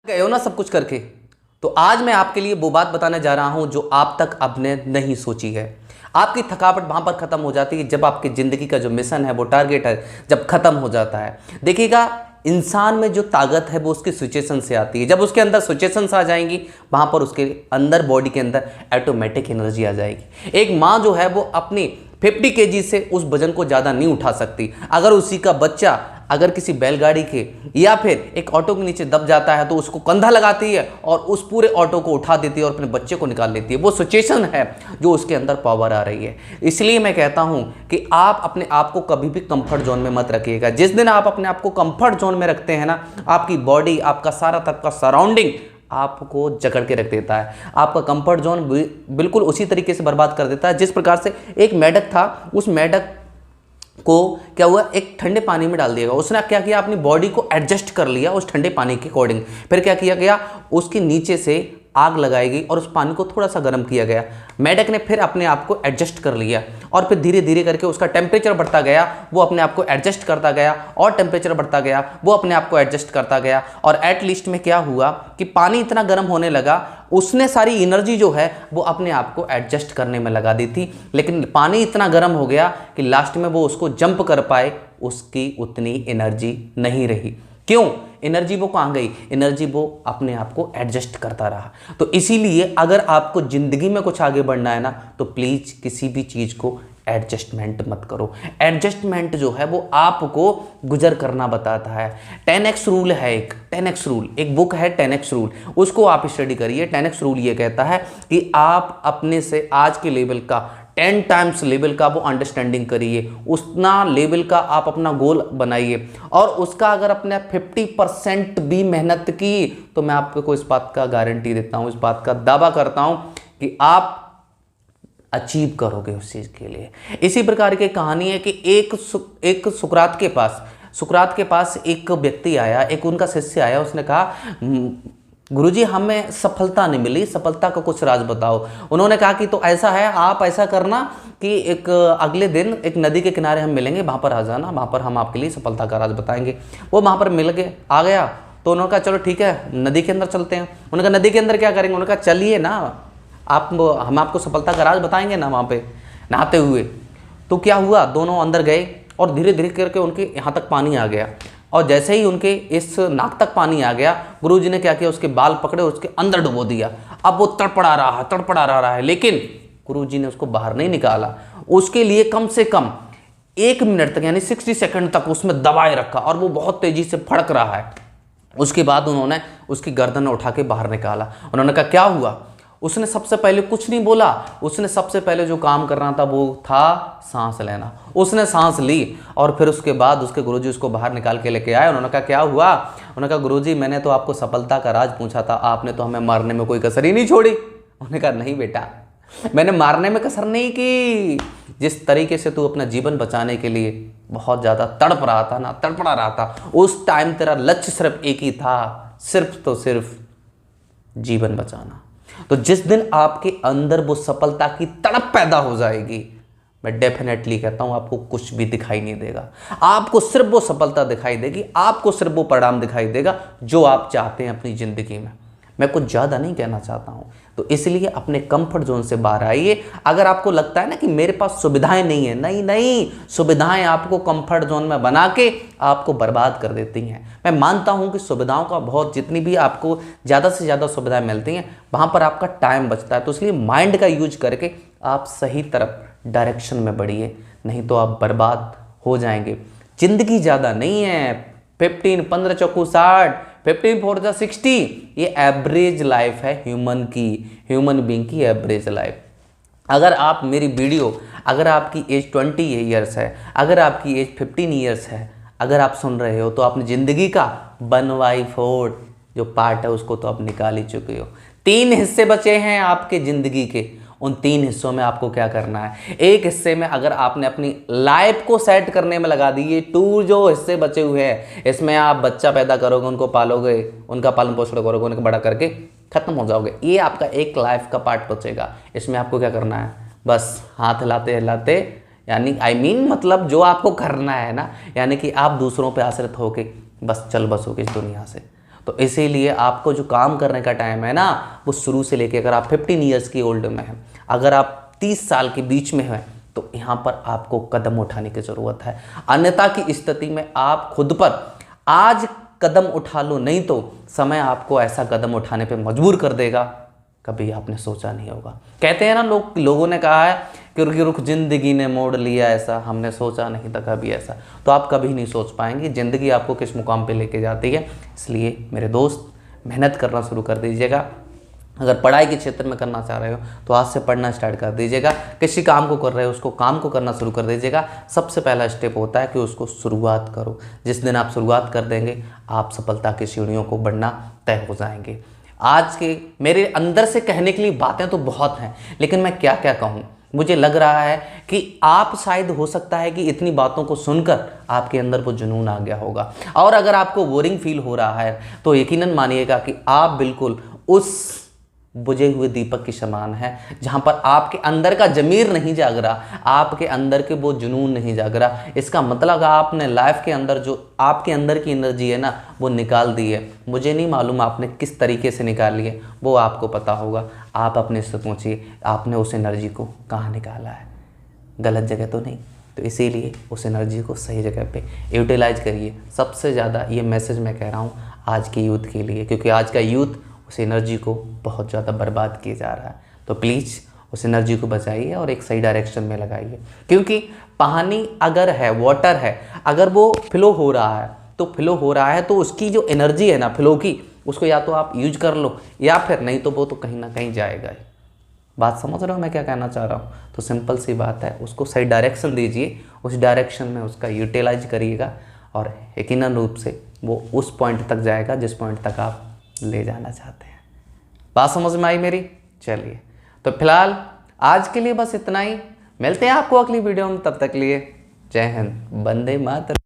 गए हो ना सब कुछ करके, तो आज मैं आपके लिए वो बात बताने जा रहा हूं जो आप तक आपने नहीं सोची है। आपकी थकावट वहां पर खत्म हो जाती है जब आपकी जिंदगी का जो मिशन है, वो टारगेट है, जब खत्म हो जाता है। देखिएगा, इंसान में जो ताकत है वो उसकी सिचुएशन से आती है। जब उसके अंदर सिचुएशंस आ जाएंगी, वहां पर उसके अंदर बॉडी के अंदर ऑटोमेटिक एनर्जी आ जाएगी। एक माँ जो है वो अपनी 50 kg से उस वजन को ज़्यादा नहीं उठा सकती। अगर उसी का बच्चा अगर किसी बैलगाड़ी के या फिर एक ऑटो के नीचे दब जाता है तो उसको कंधा लगाती है और उस पूरे ऑटो को उठा देती है और अपने बच्चे को निकाल लेती है। वो सिचुएशन है जो उसके अंदर पावर आ रही है। इसलिए मैं कहता हूं कि आप अपने आप को कभी भी कंफर्ट जोन में मत रखिएगा। जिस दिन आप अपने आप को कंफर्ट जोन में रखते हैं ना, आपकी बॉडी, आपका सारा तक का सराउंडिंग आपको जकड़ के रख देता है। आपका कंफर्ट जोन बिल्कुल उसी तरीके से बर्बाद कर देता है जिस प्रकार से एक मेंढक था, उस मेंढक को क्या हुआ, एक ठंडे पानी में डाल दिया। उसने क्या किया, अपनी बॉडी को एडजस्ट कर लिया उस ठंडे पानी के अकॉर्डिंग। फिर क्या किया गया, उसके नीचे से आग लगाई गई और उस पानी को थोड़ा सा गर्म किया गया। मेंढक ने फिर अपने आप को एडजस्ट कर लिया और फिर धीरे धीरे करके उसका टेम्परेचर बढ़ता गया, वो अपने आप को एडजस्ट करता गया और टेम्परेचर बढ़ता गया, वो अपने आप को एडजस्ट करता गया। और एट लीस्ट में क्या हुआ कि पानी इतना गर्म होने लगा, उसने सारी एनर्जी जो है वो अपने आप को एडजस्ट करने में लगा दी थी, लेकिन पानी इतना गर्म हो गया कि लास्ट में वो उसको जंप कर पाए, उसकी उतनी एनर्जी नहीं रही। क्यों? एनर्जी वो कहाँ गई? एनर्जी वो अपने आप को एडजस्ट करता रहा। तो इसीलिए अगर आपको जिंदगी में कुछ आगे बढ़ना है ना, तो प्लीज किसी भी चीज को एडजस्टमेंट मत करो। एडजस्टमेंट जो है वो आपको गुजर करना बताता है। 10x रूल है, एक 10x रूल, एक बुक है 10x रूल, उसको आप स्टडी करिए। 10x रूल ये कहता है कि आप अपने से आज के लेवल का 10 टाइम्स लेवल का वो अंडरस्टैंडिंग करिए, उतना लेवल का आप अपना गोल बनाइए और उसका अगर अपने 50% भी मेहनत की तो मैं आपको इस बात का गारंटी देता हूँ, इस बात का दावा करता हूँ कि आप अचीव करोगे उस चीज़ के लिए। इसी प्रकार की कहानी है कि एक सुकरात के पास एक व्यक्ति आया, एक उनका शिष्य आया। उसने कहा, गुरुजी हमें सफलता नहीं मिली, सफलता का कुछ राज बताओ। उन्होंने कहा कि तो ऐसा है, आप ऐसा करना कि एक अगले दिन एक नदी के किनारे हम मिलेंगे, वहाँ पर आ जाना, वहाँ पर हम आपके लिए सफलता का राज बताएंगे। वो वहाँ पर मिल गए, आ गया तो उन्होंने कहा चलो ठीक है नदी के अंदर चलते हैं। उन्होंने कहा नदी के अंदर क्या करेंगे? उन्होंने कहा चलिए ना, हम आपको सफलता का राज बताएंगे ना वहाँ पे नहाते हुए। तो क्या हुआ, दोनों अंदर गए और धीरे धीरे करके उनके यहाँ तक पानी आ गया और जैसे ही उनके इस नाक तक पानी आ गया, गुरुजी ने क्या किया, उसके बाल पकड़े, उसके अंदर डुबो दिया। अब वो तड़पड़ा रहा है, लेकिन गुरुजी ने उसको बाहर नहीं निकाला। उसके लिए कम से कम 1 मिनट तक यानी 60 सेकंड तक उसमें दबाए रखा और वो बहुत तेजी से फड़क रहा है। उसके बाद उन्होंने उसकी गर्दन उठा के बाहर निकाला। उन्होंने कहा क्या हुआ? उसने सबसे पहले कुछ नहीं बोला, उसने सबसे पहले जो काम करना था वो था सांस लेना। उसने सांस ली और फिर उसके बाद उसके गुरुजी उसको बाहर निकाल के लेके आए। उन्होंने कहा क्या हुआ? उन्होंने कहा गुरुजी मैंने तो आपको सफलता का राज पूछा था, आपने तो हमें मारने में कोई कसर ही नहीं छोड़ी। उन्होंने कहा नहीं बेटा, मैंने मारने में कसर नहीं की। जिस तरीके से तू अपना जीवन बचाने के लिए बहुत ज़्यादा तड़प रहा था ना, तड़पड़ा रहा था, उस टाइम तेरा लक्ष्य सिर्फ एक ही था, सिर्फ जीवन बचाना। तो जिस दिन आपके अंदर वो सफलता की तड़प पैदा हो जाएगी, मैं डेफिनेटली कहता हूं आपको कुछ भी दिखाई नहीं देगा। आपको सिर्फ वो सफलता दिखाई देगी, आपको सिर्फ वो परिणाम दिखाई देगा जो आप चाहते हैं अपनी जिंदगी में। मैं कुछ ज़्यादा नहीं कहना चाहता हूं, तो इसलिए अपने कंफर्ट जोन से बाहर आइए। अगर आपको लगता है ना कि मेरे पास सुविधाएं नहीं है, नहीं, सुविधाएं आपको कंफर्ट जोन में बना के आपको बर्बाद कर देती हैं। मैं मानता हूं कि सुविधाओं का बहुत, जितनी भी आपको ज़्यादा से ज़्यादा सुविधाएं मिलती हैं वहाँ पर आपका टाइम बचता है। तो इसलिए माइंड का यूज करके आप सही तरफ डायरेक्शन में बढ़िए, नहीं तो आप बर्बाद हो जाएंगे। जिंदगी ज़्यादा नहीं है, 15 15 चौकू 60, 15 4 जा 60, ये एवरेज लाइफ है ह्यूमन बीइंग की एवरेज लाइफ। अगर आप मेरी वीडियो, अगर आपकी एज 20 ईयर्स है, अगर आपकी एज 15 ईयर्स है, अगर आप सुन रहे हो तो आपने ज़िंदगी का 1/4 जो पार्ट है उसको तो आप निकाल ही चुके हो। 3 हिस्से बचे हैं आपके ज़िंदगी के, उन 3 हिस्सों में आपको क्या करना है? एक हिस्से में अगर आपने अपनी लाइफ को सेट करने में लगा दी, ये 2 जो हिस्से बचे हुए हैं, इसमें आप बच्चा पैदा करोगे, उनको पालोगे, उनका पालन पोषण करोगे, उनको बड़ा करके खत्म हो जाओगे। ये आपका एक लाइफ का पार्ट बचेगा। इसमें आपको क्या करना है? बस हाथ हिलाते हिलाते, यानी मतलब जो आपको करना है ना, यानी कि आप दूसरों पे आश्रित होके बस चल बसोगे इस दुनिया से। तो इसीलिए आपको जो काम करने का टाइम है ना, वो शुरू से लेके, अगर आप 15 ईयर्स की ओल्ड में हैं, अगर आप 30 साल के बीच में हैं, तो यहाँ पर आपको कदम उठाने की ज़रूरत है। अन्यथा की स्थिति में आप खुद पर आज कदम उठा लो, नहीं तो समय आपको ऐसा कदम उठाने पे मजबूर कर देगा, कभी आपने सोचा नहीं होगा। कहते हैं ना, लोगों ने कहा है कि रुक जिंदगी ने मोड़ लिया ऐसा, हमने सोचा नहीं था कभी ऐसा। तो आप कभी नहीं सोच पाएंगे ज़िंदगी आपको किस मुकाम पे लेके जाती है। इसलिए मेरे दोस्त, मेहनत करना शुरू कर दीजिएगा। अगर पढ़ाई के क्षेत्र में करना चाह रहे हो तो आज से पढ़ना स्टार्ट कर दीजिएगा। किसी काम को कर रहे हो उसको काम को करना शुरू कर दीजिएगा। सबसे पहला स्टेप होता है कि उसको शुरुआत करो। जिस दिन आप शुरुआत कर देंगे, आप सफलता की सीढ़ियों को बढ़ना तय हो जाएंगे। आज के मेरे अंदर से कहने के लिए बातें तो बहुत हैं, लेकिन मैं क्या क्या कहूँ। मुझे लग रहा है कि आप शायद, हो सकता है कि इतनी बातों को सुनकर आपके अंदर वो जुनून आ गया होगा। और अगर आपको बोरिंग फील हो रहा है तो यकीनन मानिएगा कि आप बिल्कुल उस बुझे हुए दीपक की समान है, जहाँ पर आपके अंदर का ज़मीर नहीं जाग रहा, आपके अंदर के वो जुनून नहीं जाग रहा। इसका मतलब आपने लाइफ के अंदर जो आपके अंदर की एनर्जी है ना, वो निकाल दी है। मुझे नहीं मालूम आपने किस तरीके से निकाली है, वो आपको पता होगा। आप अपने से पूछिए, आपने उस एनर्जी को कहाँ निकाला है? गलत जगह तो नहीं। तो इसीलिए उस एनर्जी को सही जगह पे यूटिलाइज करिए। सबसे ज़्यादा ये मैसेज मैं कह रहा हूँ आज के यूथ के लिए, क्योंकि आज का यूथ उस एनर्जी को बहुत ज़्यादा बर्बाद किया जा रहा है। तो प्लीज़ उस एनर्जी को बचाइए और एक सही डायरेक्शन में लगाइए। क्योंकि पानी अगर है, वाटर है, अगर वो फ्लो हो रहा है तो उसकी जो एनर्जी है ना फ्लो की, उसको या तो आप यूज कर लो, या फिर नहीं तो वो तो कहीं ना कहीं जाएगा ही। बात समझ रहे हो मैं क्या कहना चाह रहा हूँ? तो सिंपल सी बात है, उसको सही डायरेक्शन दीजिए, उस डायरेक्शन में उसका यूटिलाइज करिएगा और यकीनन रूप से वो उस पॉइंट तक जाएगा जिस पॉइंट तक आप ले जाना चाहते हैं। बात समझ में आई मेरी? चलिए, तो फिलहाल आज के लिए बस इतना ही। मिलते हैं आपको अगली वीडियो में, तब तक लिए जय हिंद, वंदे मातरम।